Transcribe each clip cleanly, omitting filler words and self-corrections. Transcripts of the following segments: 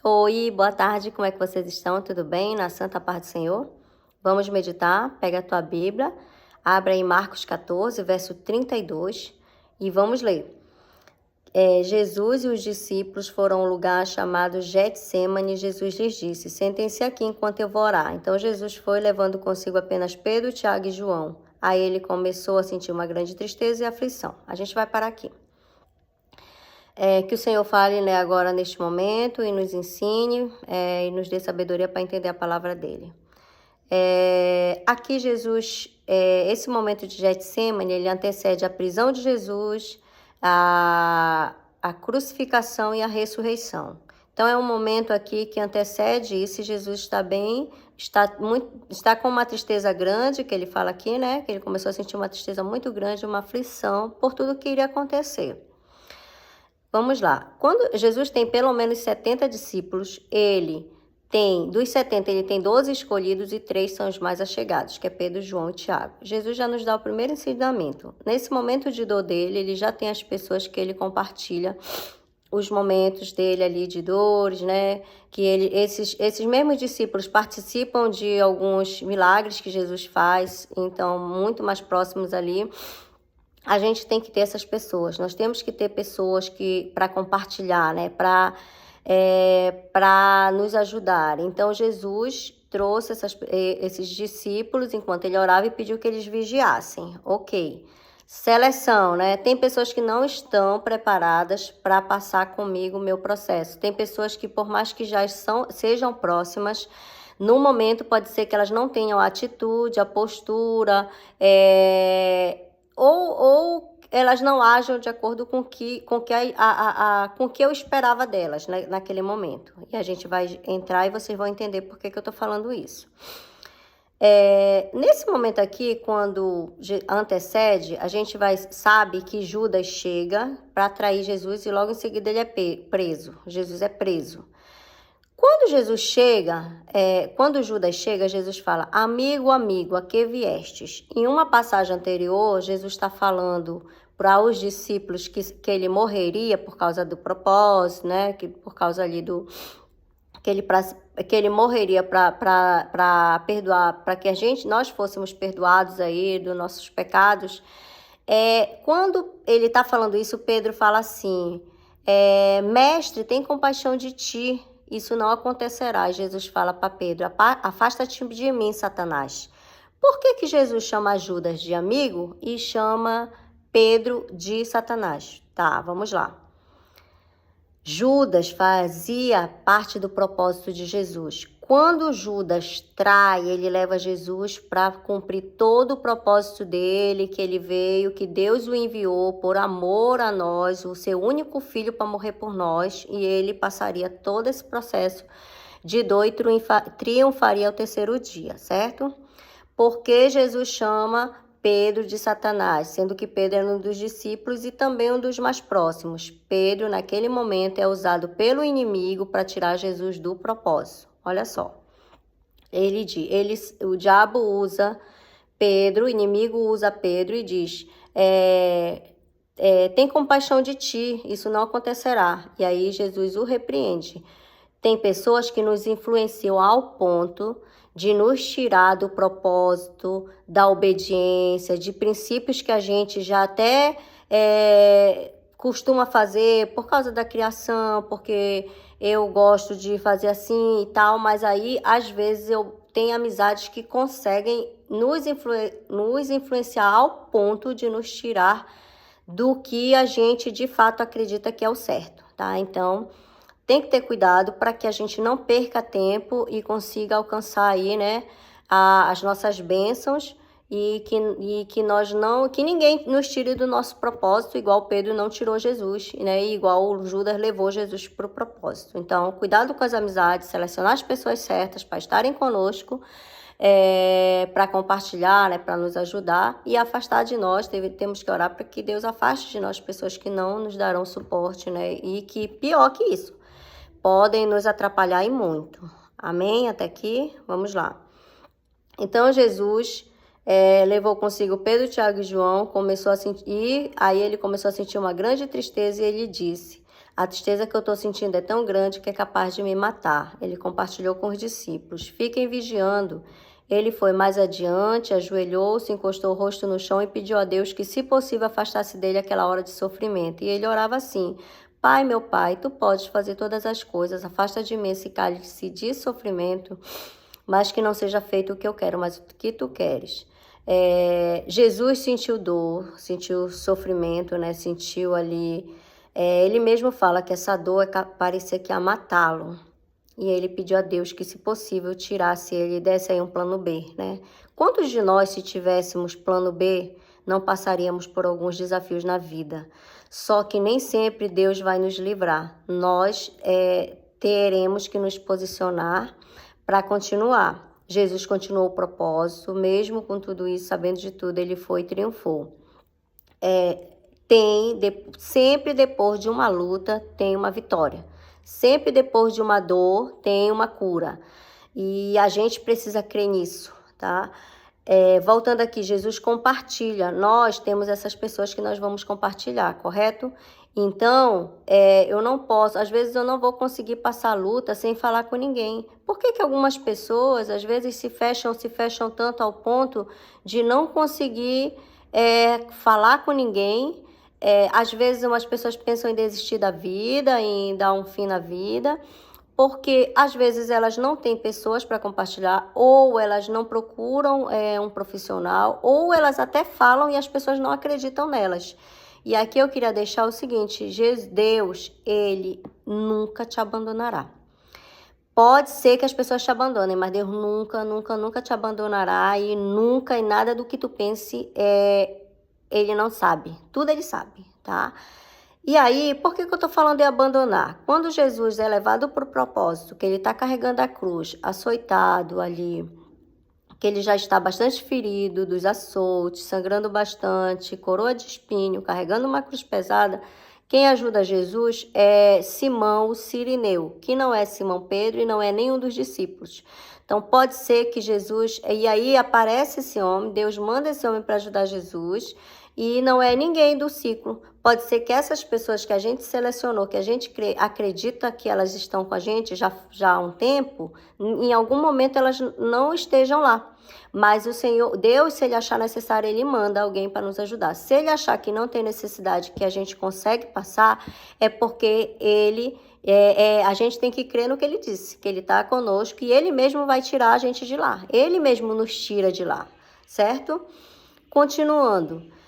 Oi, boa tarde, como é que vocês estão? Tudo bem? Na santa paz do Senhor? Vamos meditar? Pega a tua Bíblia, abre aí Marcos 14, verso 32 e vamos ler. Jesus e os discípulos foram a um lugar chamado Getsêmani e Jesus lhes disse, sentem-se aqui enquanto eu vou orar. Então Jesus foi levando consigo apenas Pedro, Tiago e João. Aí ele começou a sentir uma grande tristeza e aflição. A gente vai parar aqui. Que o Senhor fale, né, agora neste momento e nos ensine e nos dê sabedoria para entender a palavra dele. Aqui Jesus, esse momento de Getsêmani, ele antecede a prisão de Jesus, a crucificação e a ressurreição. Então é um momento aqui que antecede isso e Jesus está bem, está com uma tristeza grande, que ele fala aqui, né, que ele começou a sentir uma tristeza muito grande, uma aflição por tudo que iria acontecer. Vamos lá. Quando Jesus tem pelo menos 70 discípulos, dos 70, ele tem 12 escolhidos e 3 são os mais achegados, que é Pedro, João e Tiago. Jesus já nos dá o primeiro ensinamento. Nesse momento de dor dele, ele já tem as pessoas que ele compartilha os momentos dele ali de dores, né? Que esses mesmos discípulos participam de alguns milagres que Jesus faz, então muito mais próximos ali. A gente tem que ter essas pessoas, nós temos que ter pessoas para compartilhar, né? Para nos ajudar. Então, Jesus trouxe esses discípulos enquanto ele orava e pediu que eles vigiassem. Ok. Seleção, né? Tem pessoas que não estão preparadas para passar comigo o meu processo. Tem pessoas que, por mais que já sejam próximas, no momento pode ser que elas não tenham a atitude, a postura, ou elas não agem de acordo com que eu esperava delas, né, naquele momento. E a gente vai entrar e vocês vão entender por que eu estou falando isso. Nesse momento aqui, quando antecede, a gente sabe que Judas chega para trair Jesus e logo em seguida ele é preso. Jesus é preso. Quando Judas chega, Jesus fala, amigo, amigo, a que viestes? Em uma passagem anterior, Jesus está falando para os discípulos que ele morreria por causa do propósito, né? Que por causa ali que ele morreria para perdoar, para que nós fôssemos perdoados aí dos nossos pecados. Quando ele está falando isso, Pedro fala assim, mestre, tem compaixão de ti. Isso não acontecerá. Jesus fala para Pedro, afasta-te de mim, Satanás. Por que Jesus chama Judas de amigo e chama Pedro de Satanás? Tá, vamos lá. Judas fazia parte do propósito de Jesus. Quando Judas trai, ele leva Jesus para cumprir todo o propósito dele, que ele veio, que Deus o enviou por amor a nós, o seu único filho para morrer por nós, e ele passaria todo esse processo de dor e triunfaria ao terceiro dia, certo? Porque Jesus chama Pedro de Satanás, sendo que Pedro era um dos discípulos e também um dos mais próximos. Pedro, naquele momento, é usado pelo inimigo para tirar Jesus do propósito. Olha só. O diabo usa Pedro, o inimigo usa Pedro e diz, tem compaixão de ti, isso não acontecerá. E aí Jesus o repreende. Tem pessoas que nos influenciam ao ponto de nos tirar do propósito, da obediência, de princípios que a gente já até costuma fazer por causa da criação, porque eu gosto de fazer assim e tal, mas aí às vezes eu tenho amizades que conseguem nos influenciar ao ponto de nos tirar do que a gente de fato acredita que é o certo, tá? Então, tem que ter cuidado para que a gente não perca tempo e consiga alcançar aí, né, as nossas bênçãos e que ninguém nos tire do nosso propósito, igual Pedro não tirou Jesus, né, e igual Judas levou Jesus para o propósito. Então, cuidado com as amizades, selecionar as pessoas certas para estarem conosco, para compartilhar, né, para nos ajudar e afastar de nós. Temos que orar para que Deus afaste de nós pessoas que não nos darão suporte, né, e que, pior que isso, podem nos atrapalhar e muito. Amém? Até aqui? Vamos lá. Então, Jesus levou consigo Pedro, Tiago e João, aí ele começou a sentir uma grande tristeza e ele disse, A tristeza que eu estou sentindo é tão grande que é capaz de me matar. Ele compartilhou com os discípulos. Fiquem vigiando. Ele foi mais adiante, ajoelhou-se, encostou o rosto no chão e pediu a Deus que, se possível, afastasse dele aquela hora de sofrimento. E ele orava assim: Pai, meu Pai, tu podes fazer todas as coisas, afasta de mim esse cálice de sofrimento, mas que não seja feito o que eu quero, mas o que tu queres. Jesus sentiu dor, sentiu sofrimento, né? Sentiu ali. Ele mesmo fala que essa dor parecia que ia matá-lo. E ele pediu a Deus que, se possível, tirasse ele e desse aí um plano B, né? Quantos de nós, se tivéssemos plano B, não passaríamos por alguns desafios na vida? Só que nem sempre Deus vai nos livrar. Nós teremos que nos posicionar para continuar. Jesus continuou o propósito, mesmo com tudo isso, sabendo de tudo, ele foi e triunfou. Sempre depois de uma luta, tem uma vitória. Sempre depois de uma dor, tem uma cura. E a gente precisa crer nisso, tá? Voltando aqui, Jesus compartilha. Nós temos essas pessoas que nós vamos compartilhar, correto? Então, eu não posso, às vezes eu não vou conseguir passar a luta sem falar com ninguém. Por que algumas pessoas, às vezes, se fecham tanto ao ponto de não conseguir falar com ninguém? Às vezes umas pessoas pensam em desistir da vida, em dar um fim na vida, porque às vezes elas não têm pessoas para compartilhar, ou elas não procuram um profissional, ou elas até falam e as pessoas não acreditam nelas. E aqui eu queria deixar o seguinte: Deus, ele nunca te abandonará. Pode ser que as pessoas te abandonem, mas Deus nunca, nunca, nunca te abandonará, e nunca, e nada do que tu pense, ele não sabe. Tudo ele sabe, tá? E aí, por que eu tô falando de abandonar? Quando Jesus é levado para o propósito, que ele tá carregando a cruz, açoitado ali, que ele já está bastante ferido dos açoites, sangrando bastante, coroa de espinho, carregando uma cruz pesada, quem ajuda Jesus é Simão, o Cirineu, que não é Simão Pedro e não é nenhum dos discípulos. Então, pode ser que Jesus... E aí aparece esse homem, Deus manda esse homem para ajudar Jesus, e não é ninguém do ciclo. Pode ser que essas pessoas que a gente selecionou, que a gente acredita que elas estão com a gente já há um tempo, em algum momento elas não estejam lá. Mas o Senhor, Deus, se ele achar necessário, ele manda alguém para nos ajudar. Se ele achar que não tem necessidade, que a gente consegue passar, é porque ele... a gente tem que crer no que ele disse, que ele está conosco e ele mesmo vai tirar a gente de lá. Ele mesmo nos tira de lá, certo? Continuando.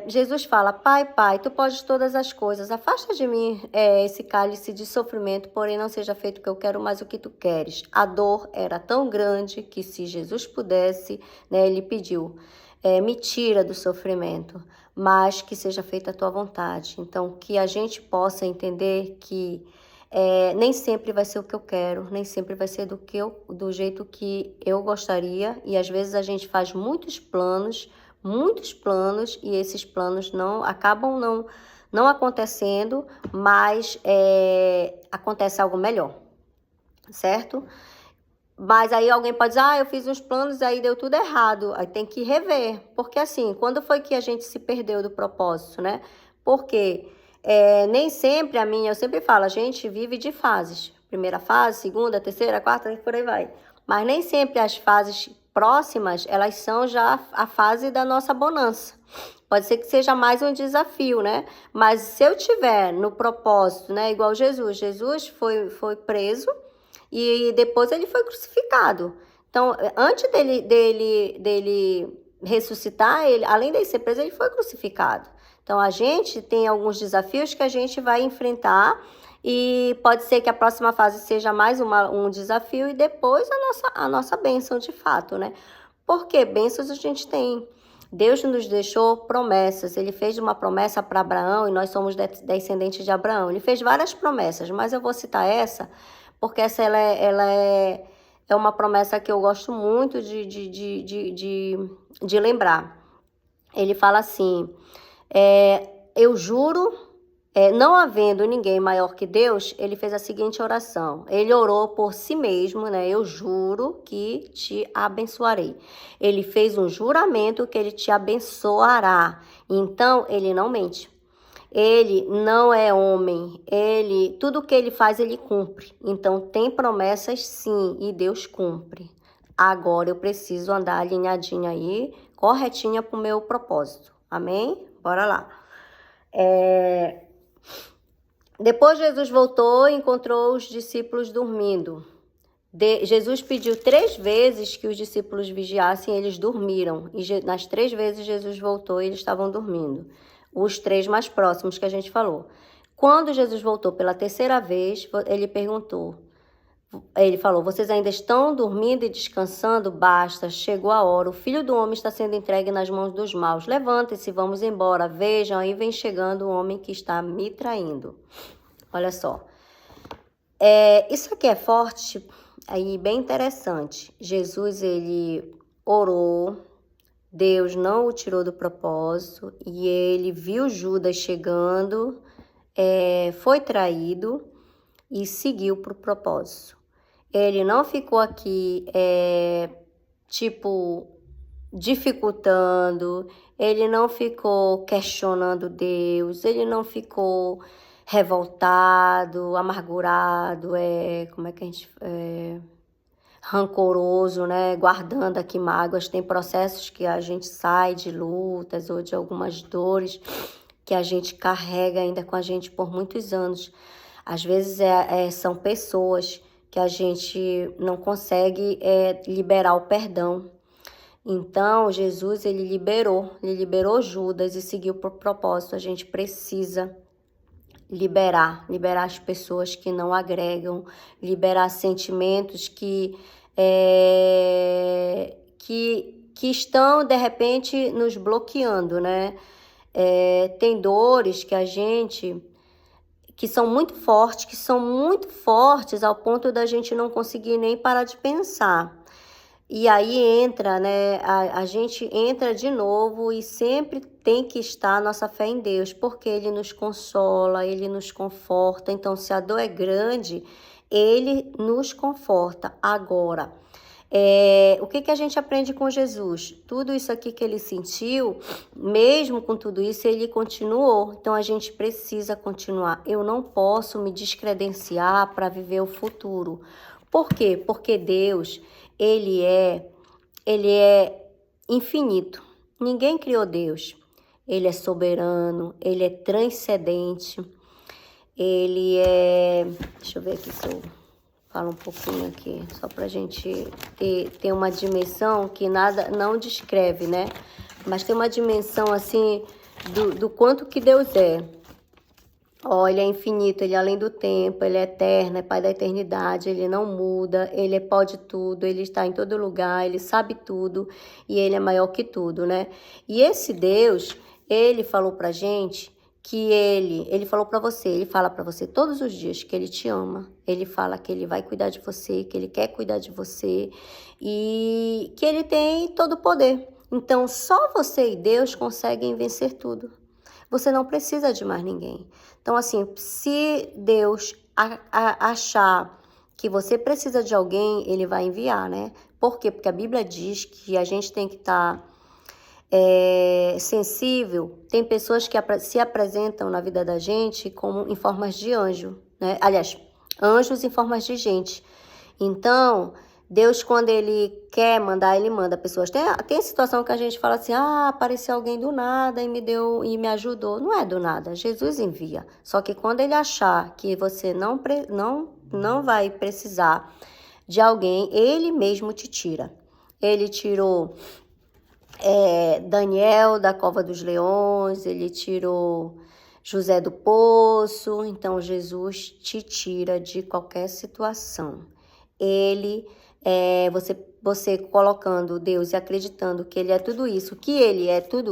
Jesus fala: Pai, Pai, tu podes todas as coisas, afasta de mim esse cálice de sofrimento, porém não seja feito o que eu quero, mas o que tu queres. A dor era tão grande que, se Jesus pudesse, né, ele pediu: me tira do sofrimento, mas que seja feita a tua vontade. Então, que a gente possa entender que nem sempre vai ser o que eu quero, nem sempre vai ser do jeito que eu gostaria, e às vezes a gente faz muitos planos, e esses planos acabam não acontecendo, mas acontece algo melhor, certo? Mas aí alguém pode dizer: eu fiz uns planos, aí deu tudo errado, aí tem que rever, porque assim, quando foi que a gente se perdeu do propósito, né? Porque nem sempre eu sempre falo, a gente vive de fases, primeira fase, segunda, terceira, quarta, e por aí vai, mas nem sempre as fases próximas, elas são já a fase da nossa bonança. Pode ser que seja mais um desafio, né? Mas se eu tiver no propósito, né? Igual Jesus foi preso e depois ele foi crucificado. Então, antes dele ressuscitar, além de ser preso, ele foi crucificado. Então, a gente tem alguns desafios que a gente vai enfrentar, e pode ser que a próxima fase seja mais um desafio e depois a nossa bênção de fato, né? Porque bênçãos a gente tem. Deus nos deixou promessas. Ele fez uma promessa para Abraão, e nós somos descendentes de Abraão. Ele fez várias promessas, mas eu vou citar essa, porque essa ela é uma promessa que eu gosto muito de lembrar. Ele fala assim: eu juro... não havendo ninguém maior que Deus, ele fez a seguinte oração. Ele orou por si mesmo, né? Eu juro que te abençoarei. Ele fez um juramento que ele te abençoará. Então, ele não mente. Ele não é homem, tudo que ele faz, ele cumpre. Então, tem promessas sim, e Deus cumpre. Agora eu preciso andar alinhadinha aí, corretinha para o meu propósito. Amém? Bora lá. Depois Jesus voltou e encontrou os discípulos dormindo. Jesus pediu 3 vezes que os discípulos vigiassem, eles dormiram. E nas 3 vezes Jesus voltou e eles estavam dormindo. Os 3 mais próximos que a gente falou. Quando Jesus voltou pela 3ª vez, ele falou, vocês ainda estão dormindo e descansando? Basta, chegou a hora. O Filho do Homem está sendo entregue nas mãos dos maus. Levantem-se, vamos embora. Vejam, aí vem chegando o homem que está me traindo. Olha só. Isso aqui é forte, aí bem interessante. Jesus, ele orou, Deus não o tirou do propósito e ele viu Judas chegando, foi traído e seguiu para o propósito. Ele não ficou aqui, dificultando, ele não ficou questionando Deus, ele não ficou revoltado, amargurado, rancoroso, né? Guardando aqui mágoas. Tem processos que a gente sai de lutas ou de algumas dores que a gente carrega ainda com a gente por muitos anos. Às vezes são pessoas que a gente não consegue liberar o perdão. Então, Jesus, ele liberou Judas e seguiu por propósito. A gente precisa liberar as pessoas que não agregam, liberar sentimentos que estão, de repente, nos bloqueando, né? Tem dores que são muito fortes ao ponto da gente não conseguir nem parar de pensar. E aí entra, né? A gente entra de novo e sempre tem que estar a nossa fé em Deus, porque Ele nos consola, Ele nos conforta. Então, se a dor é grande, Ele nos conforta. Agora, o que a gente aprende com Jesus? Tudo isso aqui que Ele sentiu, mesmo com tudo isso, Ele continuou. Então, a gente precisa continuar. Eu não posso me descredenciar para viver o futuro. Por quê? Porque Deus, Ele é infinito. Ninguém criou Deus. Ele é soberano, Ele é transcendente. Ele é... Deixa eu ver aqui se eu falo um pouquinho aqui, só pra gente ter uma dimensão que nada não descreve, né? Mas tem uma dimensão, assim, do quanto que Deus é. Ele é infinito, Ele é além do tempo, Ele é eterno, é Pai da eternidade, Ele não muda, Ele pode tudo, Ele está em todo lugar, Ele sabe tudo e Ele é maior que tudo, né? E esse Deus, Ele falou pra gente que Ele falou pra você, Ele fala pra você todos os dias que Ele te ama, Ele fala que Ele vai cuidar de você, que Ele quer cuidar de você e que Ele tem todo o poder. Então, só você e Deus conseguem vencer tudo. Você não precisa de mais ninguém. Então, assim, se Deus achar que você precisa de alguém, Ele vai enviar, né? Por quê? Porque a Bíblia diz que a gente tem que estar sensível. Tem pessoas que se apresentam na vida da gente como em formas de anjo, né? Aliás, anjos em formas de gente. Então, Deus, quando Ele quer mandar, Ele manda pessoas. Tem situação que a gente fala assim, apareceu alguém do nada e me ajudou. Não é do nada, Jesus envia. Só que quando Ele achar que você não vai precisar de alguém, Ele mesmo te tira. Ele tirou Daniel da cova dos leões, Ele tirou José do poço. Então, Jesus te tira de qualquer situação. Você colocando Deus e acreditando que Ele é tudo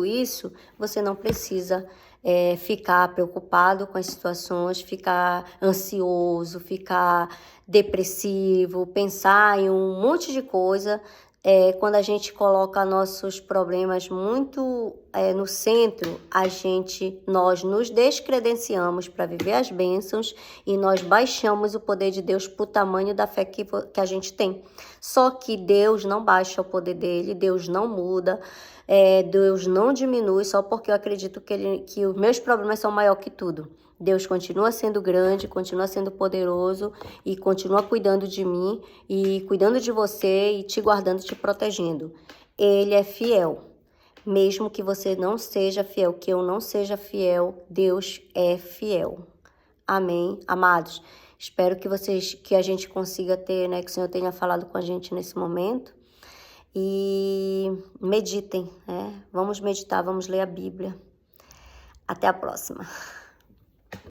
isso, você não precisa ficar preocupado com as situações, ficar ansioso, ficar depressivo, pensar em um monte de coisa. Quando a gente coloca nossos problemas muito no centro, nós nos descredenciamos para viver as bênçãos e nós baixamos o poder de Deus para o tamanho da fé que a gente tem. Só que Deus não baixa o poder dele, Deus não muda, Deus não diminui só porque eu acredito que os meus problemas são maior que tudo. Deus continua sendo grande, continua sendo poderoso e continua cuidando de mim e cuidando de você e te guardando, te protegendo. Ele é fiel. Mesmo que você não seja fiel, que eu não seja fiel, Deus é fiel. Amém, amados? Espero que a gente consiga ter, né, que o Senhor tenha falado com a gente nesse momento. E meditem, né? Vamos meditar, vamos ler a Bíblia. Até a próxima.